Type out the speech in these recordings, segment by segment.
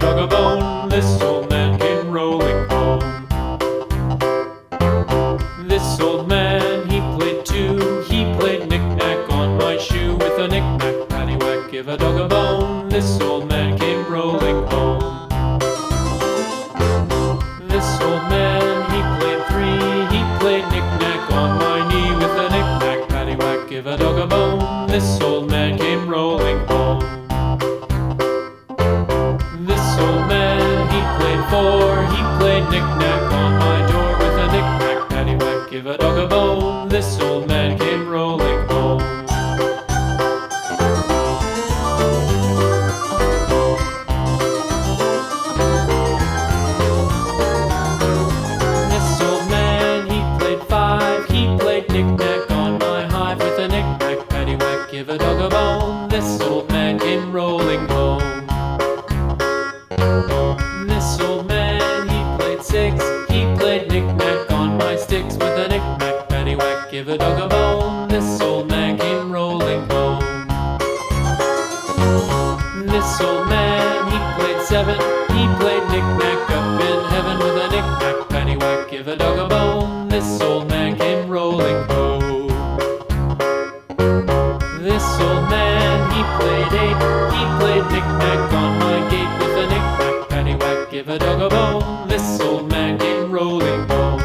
dog a bone. This old man came rolling home. This old man, he played too. He played knick-knack on my shoe. With a knick-knack, paddywhack, give a dog a bone. This old man came rolling home. This old man, he played three. He played knick-knack on my knee. With a knick-knack, paddywhack, give a dog a bone. This old man came rolling home. This old man, he played four. He played knick-knack on my door. With a knick-knack, paddywhack, give a dog a bone. This old man came rolling home. This old man, he played five. He played knick-knack on my hive. With a knick-knack, paddywhack, give a dog a bone. This old man came rolling home. This old man, he played six. He played knick-knack on my sticks. With a knick-knack, paddywhack, give a dog a bone. This old man came rolling home. This old man, he played seven. He played knick-knack up in heaven. With a knick-knack, paddywhack, give a dog a bone. This old man came rolling home. This old man, he played eight. He played knick-knack on my gate. With a knick-knack, paddywhack, give a dog a bone. This old man came rolling home.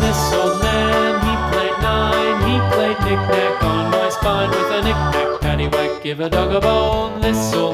This old man, he played nine. He played knick-knack on my spine. With a knick-knack, paddywhack, give a dog a bone. This old